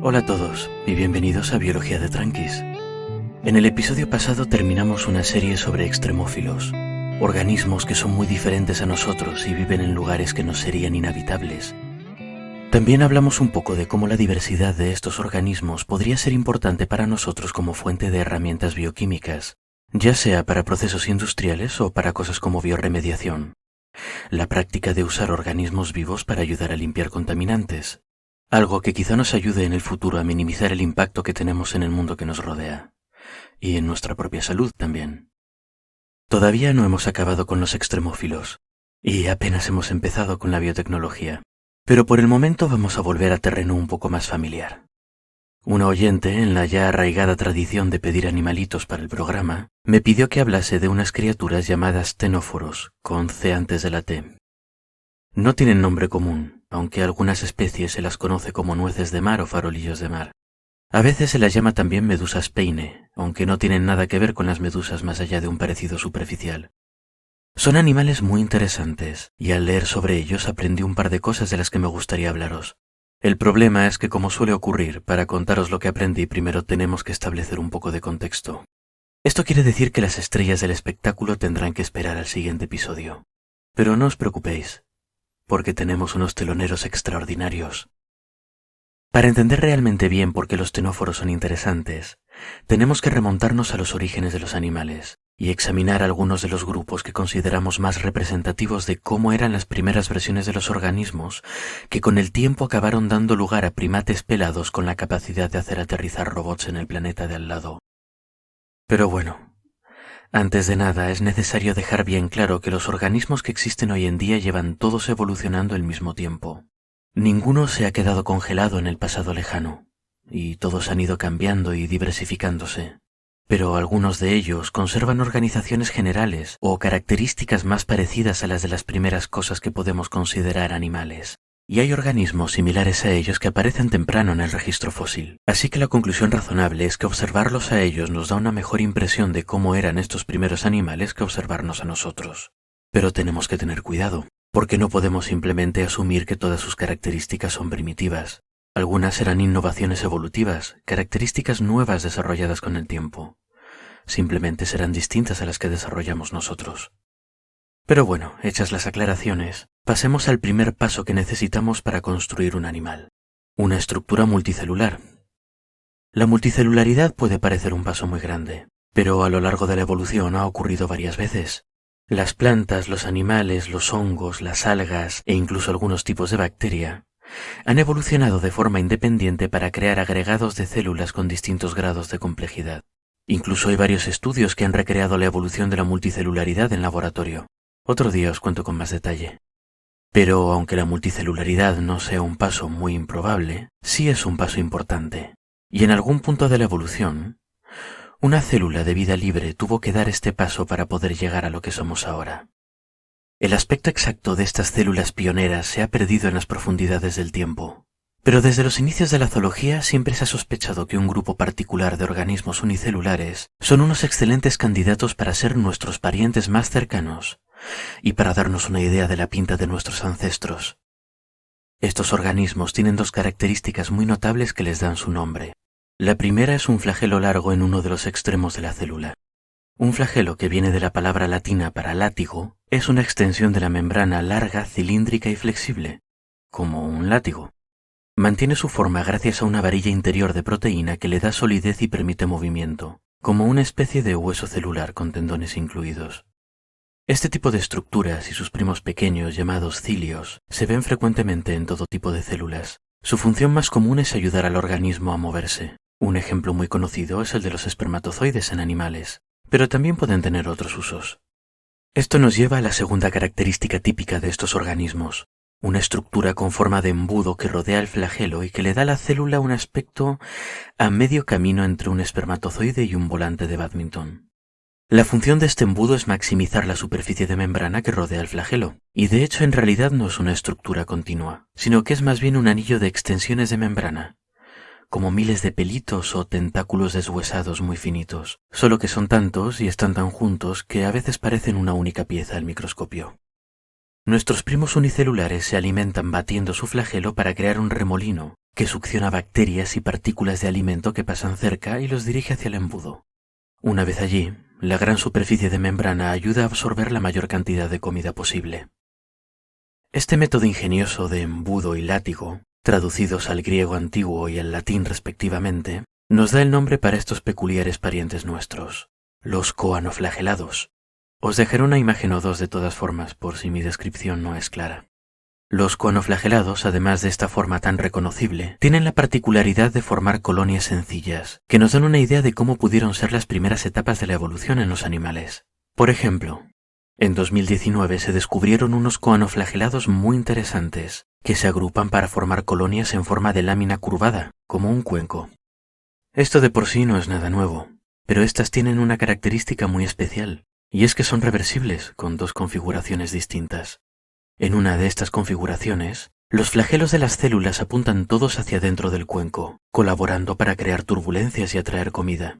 Hola a todos y bienvenidos a Biología de Tranquis. En el episodio pasado terminamos una serie sobre extremófilos, organismos que son muy diferentes a nosotros y viven en lugares que nos serían inhabitables. También hablamos un poco de cómo la diversidad de estos organismos podría ser importante para nosotros como fuente de herramientas bioquímicas, ya sea para procesos industriales o para cosas como biorremediación. La práctica de usar organismos vivos para ayudar a limpiar contaminantes. Algo que quizá nos ayude en el futuro a minimizar el impacto que tenemos en el mundo que nos rodea. Y en nuestra propia salud también. Todavía no hemos acabado con los extremófilos. Y apenas hemos empezado con la biotecnología. Pero por el momento vamos a volver a terreno un poco más familiar. Una oyente, en la ya arraigada tradición de pedir animalitos para el programa, me pidió que hablase de unas criaturas llamadas ctenóforos, con C antes de la T. No tienen nombre común, aunque a algunas especies se las conoce como nueces de mar o farolillos de mar. A veces se las llama también medusas peine, aunque no tienen nada que ver con las medusas más allá de un parecido superficial. Son animales muy interesantes, y al leer sobre ellos aprendí un par de cosas de las que me gustaría hablaros. El problema es que, como suele ocurrir, para contaros lo que aprendí primero tenemos que establecer un poco de contexto. Esto quiere decir que las estrellas del espectáculo tendrán que esperar al siguiente episodio. Pero no os preocupéis, porque tenemos unos teloneros extraordinarios. Para entender realmente bien por qué los ctenóforos son interesantes, tenemos que remontarnos a los orígenes de los animales y examinar algunos de los grupos que consideramos más representativos de cómo eran las primeras versiones de los organismos que con el tiempo acabaron dando lugar a primates pelados con la capacidad de hacer aterrizar robots en el planeta de al lado. Pero bueno, antes de nada es necesario dejar bien claro que los organismos que existen hoy en día llevan todos evolucionando al mismo tiempo. Ninguno se ha quedado congelado en el pasado lejano, y todos han ido cambiando y diversificándose. Pero algunos de ellos conservan organizaciones generales o características más parecidas a las de las primeras cosas que podemos considerar animales. Y hay organismos similares a ellos que aparecen temprano en el registro fósil. Así que la conclusión razonable es que observarlos a ellos nos da una mejor impresión de cómo eran estos primeros animales que observarnos a nosotros. Pero tenemos que tener cuidado, porque no podemos simplemente asumir que todas sus características son primitivas. Algunas serán innovaciones evolutivas, características nuevas desarrolladas con el tiempo. Simplemente serán distintas a las que desarrollamos nosotros. Pero bueno, hechas las aclaraciones, pasemos al primer paso que necesitamos para construir un animal. Una estructura multicelular. La multicelularidad puede parecer un paso muy grande, pero a lo largo de la evolución ha ocurrido varias veces. Las plantas, los animales, los hongos, las algas e incluso algunos tipos de bacteria han evolucionado de forma independiente para crear agregados de células con distintos grados de complejidad. Incluso hay varios estudios que han recreado la evolución de la multicelularidad en laboratorio. Otro día os cuento con más detalle. Pero aunque la multicelularidad no sea un paso muy improbable, sí es un paso importante. Y en algún punto de la evolución, una célula de vida libre tuvo que dar este paso para poder llegar a lo que somos ahora. El aspecto exacto de estas células pioneras se ha perdido en las profundidades del tiempo. Pero desde los inicios de la zoología siempre se ha sospechado que un grupo particular de organismos unicelulares son unos excelentes candidatos para ser nuestros parientes más cercanos y para darnos una idea de la pinta de nuestros ancestros. Estos organismos tienen dos características muy notables que les dan su nombre. La primera es un flagelo largo en uno de los extremos de la célula. Un flagelo, que viene de la palabra latina para látigo, es una extensión de la membrana larga, cilíndrica y flexible, como un látigo. Mantiene su forma gracias a una varilla interior de proteína que le da solidez y permite movimiento, como una especie de hueso celular con tendones incluidos. Este tipo de estructuras y sus primos pequeños llamados cilios se ven frecuentemente en todo tipo de células. Su función más común es ayudar al organismo a moverse. Un ejemplo muy conocido es el de los espermatozoides en animales, pero también pueden tener otros usos. Esto nos lleva a la segunda característica típica de estos organismos, una estructura con forma de embudo que rodea el flagelo y que le da a la célula un aspecto a medio camino entre un espermatozoide y un volante de bádminton. La función de este embudo es maximizar la superficie de membrana que rodea el flagelo, y de hecho en realidad no es una estructura continua, sino que es más bien un anillo de extensiones de membrana, como miles de pelitos o tentáculos deshuesados muy finitos, solo que son tantos y están tan juntos que a veces parecen una única pieza al microscopio. Nuestros primos unicelulares se alimentan batiendo su flagelo para crear un remolino, que succiona bacterias y partículas de alimento que pasan cerca y los dirige hacia el embudo. Una vez allí, la gran superficie de membrana ayuda a absorber la mayor cantidad de comida posible. Este método ingenioso de embudo y látigo, traducidos al griego antiguo y al latín respectivamente, nos da el nombre para estos peculiares parientes nuestros, los coanoflagelados. Os dejaré una imagen o dos de todas formas por si mi descripción no es clara. Los coanoflagelados, además de esta forma tan reconocible, tienen la particularidad de formar colonias sencillas, que nos dan una idea de cómo pudieron ser las primeras etapas de la evolución en los animales. Por ejemplo, en 2019 se descubrieron unos coanoflagelados muy interesantes, que se agrupan para formar colonias en forma de lámina curvada, como un cuenco. Esto de por sí no es nada nuevo, pero estas tienen una característica muy especial, y es que son reversibles con dos configuraciones distintas. En una de estas configuraciones, los flagelos de las células apuntan todos hacia dentro del cuenco, colaborando para crear turbulencias y atraer comida.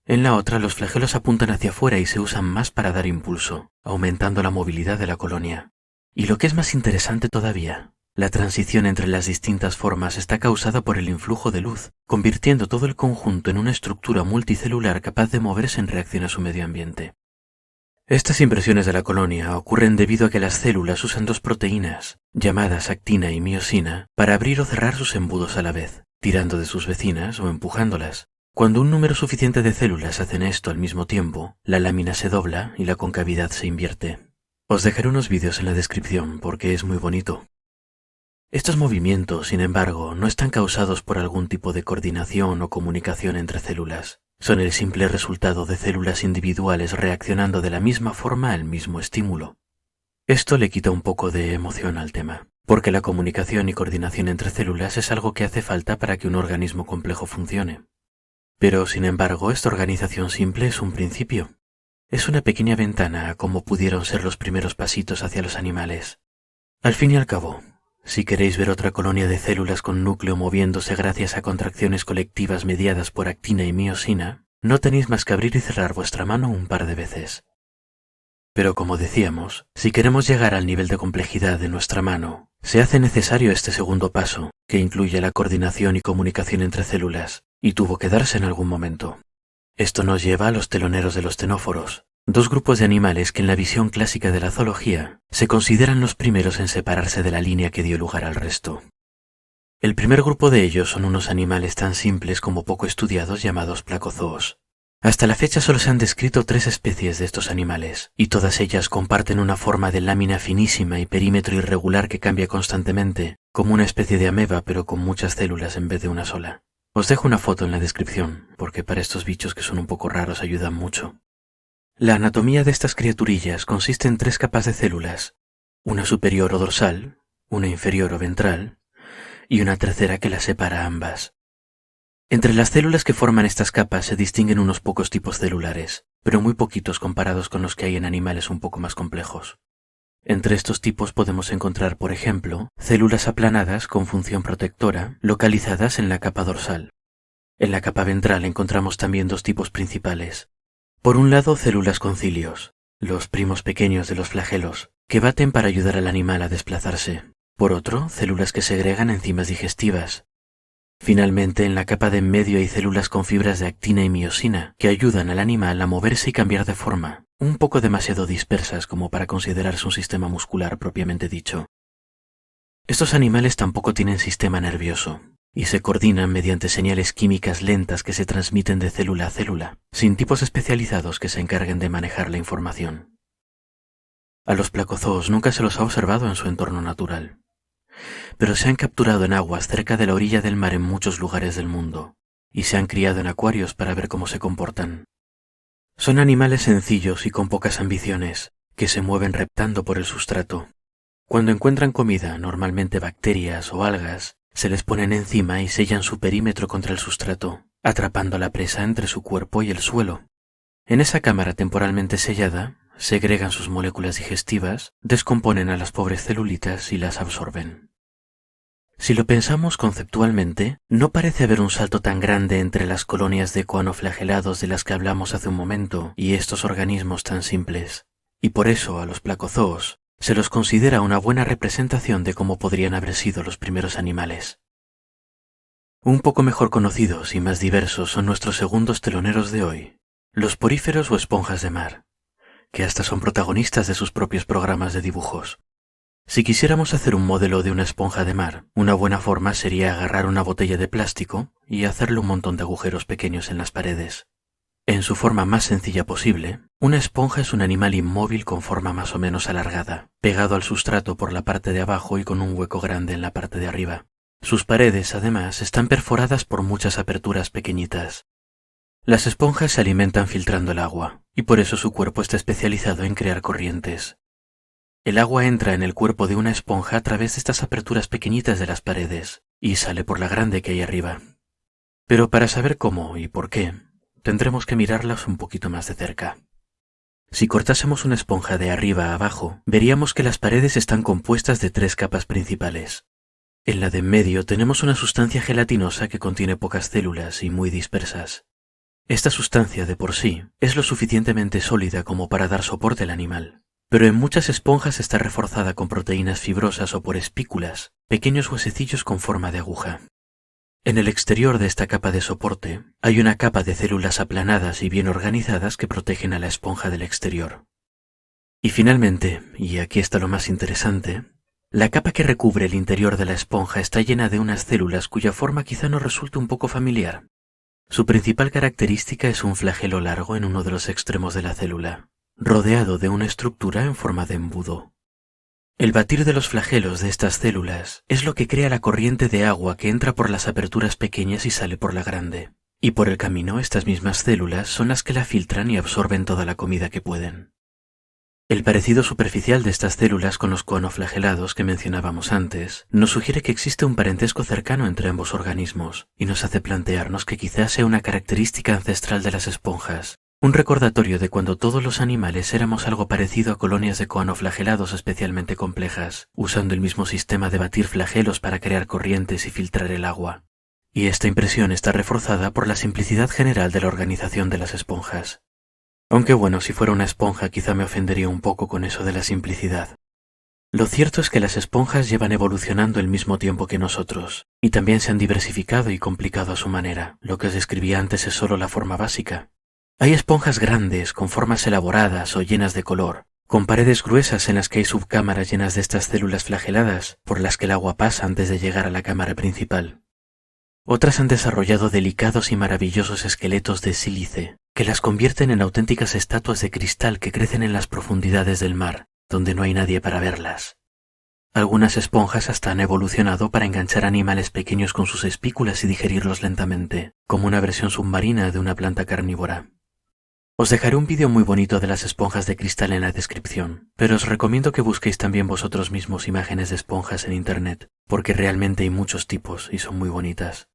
En la otra, los flagelos apuntan hacia afuera y se usan más para dar impulso, aumentando la movilidad de la colonia. Y lo que es más interesante todavía, la transición entre las distintas formas está causada por el influjo de luz, convirtiendo todo el conjunto en una estructura multicelular capaz de moverse en reacción a su medio ambiente. Estas impresiones de la colonia ocurren debido a que las células usan dos proteínas, llamadas actina y miosina, para abrir o cerrar sus embudos a la vez, tirando de sus vecinas o empujándolas. Cuando un número suficiente de células hacen esto al mismo tiempo, la lámina se dobla y la concavidad se invierte. Os dejaré unos vídeos en la descripción porque es muy bonito. Estos movimientos, sin embargo, no están causados por algún tipo de coordinación o comunicación entre células. Son el simple resultado de células individuales reaccionando de la misma forma al mismo estímulo. Esto le quita un poco de emoción al tema, porque la comunicación y coordinación entre células es algo que hace falta para que un organismo complejo funcione. Pero, sin embargo, esta organización simple es un principio. Es una pequeña ventana a cómo pudieron ser los primeros pasitos hacia los animales. Al fin y al cabo, si queréis ver otra colonia de células con núcleo moviéndose gracias a contracciones colectivas mediadas por actina y miosina, no tenéis más que abrir y cerrar vuestra mano un par de veces. Pero como decíamos, si queremos llegar al nivel de complejidad de nuestra mano, se hace necesario este segundo paso, que incluye la coordinación y comunicación entre células, y tuvo que darse en algún momento. Esto nos lleva a los teloneros de los ctenóforos, dos grupos de animales que en la visión clásica de la zoología se consideran los primeros en separarse de la línea que dio lugar al resto. El primer grupo de ellos son unos animales tan simples como poco estudiados llamados placozoos. Hasta la fecha solo se han descrito 3 especies de estos animales, y todas ellas comparten una forma de lámina finísima y perímetro irregular que cambia constantemente, como una especie de ameba pero con muchas células en vez de una sola. Os dejo una foto en la descripción, porque para estos bichos que son un poco raros ayudan mucho. La anatomía de estas criaturillas consiste en 3 capas de células, una superior o dorsal, una inferior o ventral, y una tercera que las separa ambas. Entre las células que forman estas capas se distinguen unos pocos tipos celulares, pero muy poquitos comparados con los que hay en animales un poco más complejos. Entre estos tipos podemos encontrar, por ejemplo, células aplanadas con función protectora, localizadas en la capa dorsal. En la capa ventral encontramos también 2 tipos principales. Por un lado, células con cilios, los primos pequeños de los flagelos, que baten para ayudar al animal a desplazarse. Por otro, células que segregan enzimas digestivas. Finalmente, en la capa de en medio hay células con fibras de actina y miosina, que ayudan al animal a moverse y cambiar de forma, un poco demasiado dispersas como para considerarse un sistema muscular propiamente dicho. Estos animales tampoco tienen sistema nervioso, y se coordinan mediante señales químicas lentas que se transmiten de célula a célula, sin tipos especializados que se encarguen de manejar la información. A los placozoos nunca se los ha observado en su entorno natural, pero se han capturado en aguas cerca de la orilla del mar en muchos lugares del mundo, y se han criado en acuarios para ver cómo se comportan. Son animales sencillos y con pocas ambiciones, que se mueven reptando por el sustrato. Cuando encuentran comida, normalmente bacterias o algas, se les ponen encima y sellan su perímetro contra el sustrato, atrapando la presa entre su cuerpo y el suelo. En esa cámara temporalmente sellada, segregan sus moléculas digestivas, descomponen a las pobres celulitas y las absorben. Si lo pensamos conceptualmente, no parece haber un salto tan grande entre las colonias de coanoflagelados de las que hablamos hace un momento y estos organismos tan simples, y por eso a los placozoos se los considera una buena representación de cómo podrían haber sido los primeros animales. Un poco mejor conocidos y más diversos son nuestros segundos teloneros de hoy, los poríferos o esponjas de mar, que hasta son protagonistas de sus propios programas de dibujos. Si quisiéramos hacer un modelo de una esponja de mar, una buena forma sería agarrar una botella de plástico y hacerle un montón de agujeros pequeños en las paredes. En su forma más sencilla posible, una esponja es un animal inmóvil con forma más o menos alargada, pegado al sustrato por la parte de abajo y con un hueco grande en la parte de arriba. Sus paredes, además, están perforadas por muchas aperturas pequeñitas. Las esponjas se alimentan filtrando el agua, y por eso su cuerpo está especializado en crear corrientes. El agua entra en el cuerpo de una esponja a través de estas aperturas pequeñitas de las paredes, y sale por la grande que hay arriba. Pero para saber cómo y por qué, tendremos que mirarlas un poquito más de cerca. Si cortásemos una esponja de arriba a abajo, veríamos que las paredes están compuestas de 3 capas principales. En la de en medio tenemos una sustancia gelatinosa que contiene pocas células y muy dispersas. Esta sustancia de por sí es lo suficientemente sólida como para dar soporte al animal, pero en muchas esponjas está reforzada con proteínas fibrosas o por espículas, pequeños huesecillos con forma de aguja. En el exterior de esta capa de soporte hay una capa de células aplanadas y bien organizadas que protegen a la esponja del exterior. Y finalmente, y aquí está lo más interesante, la capa que recubre el interior de la esponja está llena de unas células cuya forma quizá nos resulte un poco familiar. Su principal característica es un flagelo largo en uno de los extremos de la célula, rodeado de una estructura en forma de embudo. El batir de los flagelos de estas células es lo que crea la corriente de agua que entra por las aperturas pequeñas y sale por la grande. Y por el camino estas mismas células son las que la filtran y absorben toda la comida que pueden. El parecido superficial de estas células con los coanoflagelados que mencionábamos antes nos sugiere que existe un parentesco cercano entre ambos organismos y nos hace plantearnos que quizás sea una característica ancestral de las esponjas. Un recordatorio de cuando todos los animales éramos algo parecido a colonias de coanoflagelados especialmente complejas, usando el mismo sistema de batir flagelos para crear corrientes y filtrar el agua. Y esta impresión está reforzada por la simplicidad general de la organización de las esponjas. Aunque bueno, si fuera una esponja quizá me ofendería un poco con eso de la simplicidad. Lo cierto es que las esponjas llevan evolucionando el mismo tiempo que nosotros, y también se han diversificado y complicado a su manera. Lo que os describía antes es solo la forma básica. Hay esponjas grandes, con formas elaboradas o llenas de color, con paredes gruesas en las que hay subcámaras llenas de estas células flageladas por las que el agua pasa antes de llegar a la cámara principal. Otras han desarrollado delicados y maravillosos esqueletos de sílice, que las convierten en auténticas estatuas de cristal que crecen en las profundidades del mar, donde no hay nadie para verlas. Algunas esponjas hasta han evolucionado para enganchar animales pequeños con sus espículas y digerirlos lentamente, como una versión submarina de una planta carnívora. Os dejaré un vídeo muy bonito de las esponjas de cristal en la descripción, pero os recomiendo que busquéis también vosotros mismos imágenes de esponjas en internet, porque realmente hay muchos tipos y son muy bonitas.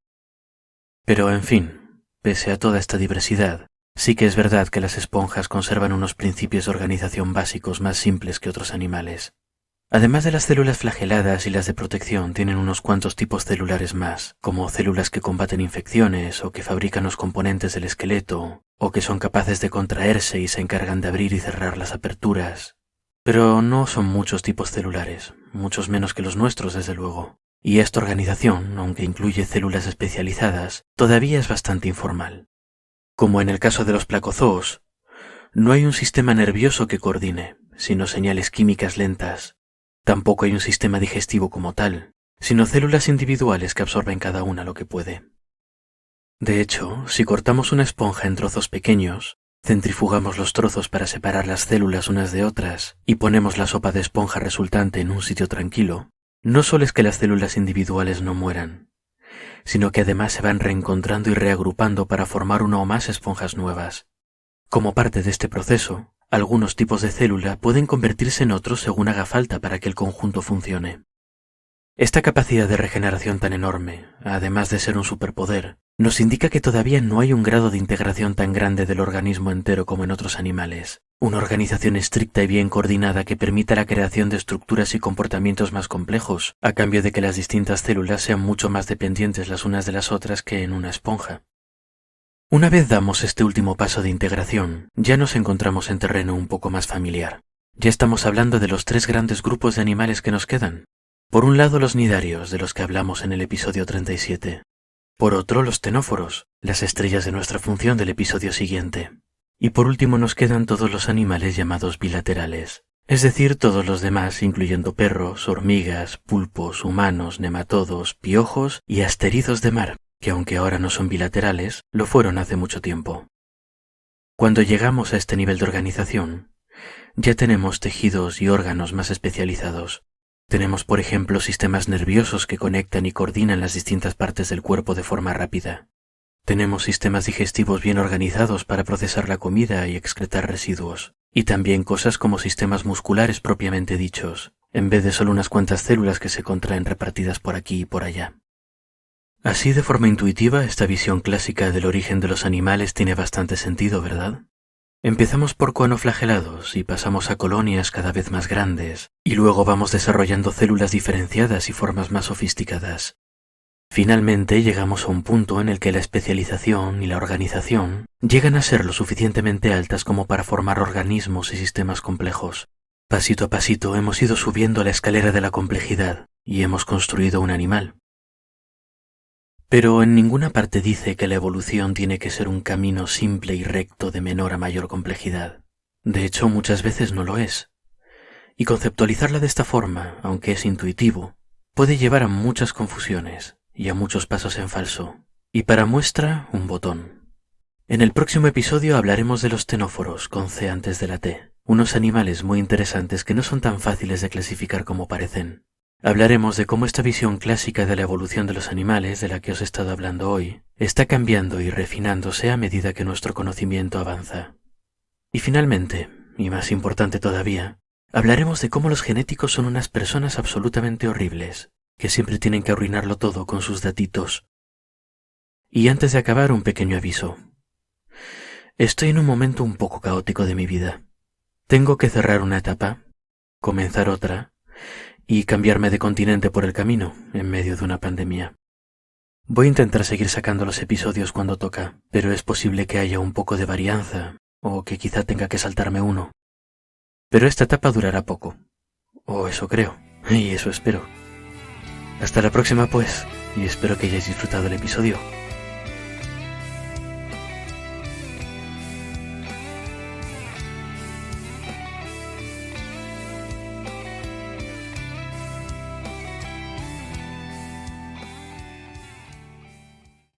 Pero en fin, pese a toda esta diversidad, sí que es verdad que las esponjas conservan unos principios de organización básicos más simples que otros animales. Además de las células flageladas y las de protección, tienen unos cuantos tipos celulares más, como células que combaten infecciones o que fabrican los componentes del esqueleto, o que son capaces de contraerse y se encargan de abrir y cerrar las aperturas. Pero no son muchos tipos celulares, muchos menos que los nuestros desde luego. Y esta organización, aunque incluye células especializadas, todavía es bastante informal. Como en el caso de los placozoos, no hay un sistema nervioso que coordine, sino señales químicas lentas. Tampoco hay un sistema digestivo como tal, sino células individuales que absorben cada una lo que puede. De hecho, si cortamos una esponja en trozos pequeños, centrifugamos los trozos para separar las células unas de otras y ponemos la sopa de esponja resultante en un sitio tranquilo, no solo es que las células individuales no mueran, sino que además se van reencontrando y reagrupando para formar una o más esponjas nuevas. Como parte de este proceso, algunos tipos de célula pueden convertirse en otros según haga falta para que el conjunto funcione. Esta capacidad de regeneración tan enorme, además de ser un superpoder, nos indica que todavía no hay un grado de integración tan grande del organismo entero como en otros animales, una organización estricta y bien coordinada que permita la creación de estructuras y comportamientos más complejos, a cambio de que las distintas células sean mucho más dependientes las unas de las otras que en una esponja. Una vez damos este último paso de integración, ya nos encontramos en terreno un poco más familiar. Ya estamos hablando de los 3 grandes grupos de animales que nos quedan. Por un lado, los nidarios, de los que hablamos en el episodio 37. Por otro, los ctenóforos, las estrellas de nuestra función del episodio siguiente. Y por último nos quedan todos los animales llamados bilaterales, es decir, todos los demás, incluyendo perros, hormigas, pulpos, humanos, nematodos, piojos y asterizos de mar, que aunque ahora no son bilaterales, lo fueron hace mucho tiempo. Cuando llegamos a este nivel de organización, ya tenemos tejidos y órganos más especializados. Tenemos, por ejemplo, sistemas nerviosos que conectan y coordinan las distintas partes del cuerpo de forma rápida. Tenemos sistemas digestivos bien organizados para procesar la comida y excretar residuos. Y también cosas como sistemas musculares propiamente dichos, en vez de solo unas cuantas células que se contraen repartidas por aquí y por allá. Así, de forma intuitiva, esta visión clásica del origen de los animales tiene bastante sentido, ¿verdad? Empezamos por coanoflagelados y pasamos a colonias cada vez más grandes, y luego vamos desarrollando células diferenciadas y formas más sofisticadas. Finalmente llegamos a un punto en el que la especialización y la organización llegan a ser lo suficientemente altas como para formar organismos y sistemas complejos. Pasito a pasito hemos ido subiendo la escalera de la complejidad y hemos construido un animal. Pero en ninguna parte dice que la evolución tiene que ser un camino simple y recto de menor a mayor complejidad. De hecho, muchas veces no lo es. Y conceptualizarla de esta forma, aunque es intuitivo, puede llevar a muchas confusiones y a muchos pasos en falso. Y para muestra, un botón. En el próximo episodio hablaremos de los ctenóforos, con C antes de la T, unos animales muy interesantes que no son tan fáciles de clasificar como parecen. Hablaremos de cómo esta visión clásica de la evolución de los animales, de la que os he estado hablando hoy, está cambiando y refinándose a medida que nuestro conocimiento avanza. Y finalmente, y más importante todavía, hablaremos de cómo los genéticos son unas personas absolutamente horribles, que siempre tienen que arruinarlo todo con sus datitos. Y antes de acabar, un pequeño aviso. Estoy en un momento un poco caótico de mi vida. Tengo que cerrar una etapa, comenzar otra, y cambiarme de continente por el camino, en medio de una pandemia. Voy a intentar seguir sacando los episodios cuando toca, pero es posible que haya un poco de varianza, o que quizá tenga que saltarme uno. Pero esta etapa durará poco. O eso creo, y eso espero. Hasta la próxima pues, y espero que hayáis disfrutado el episodio.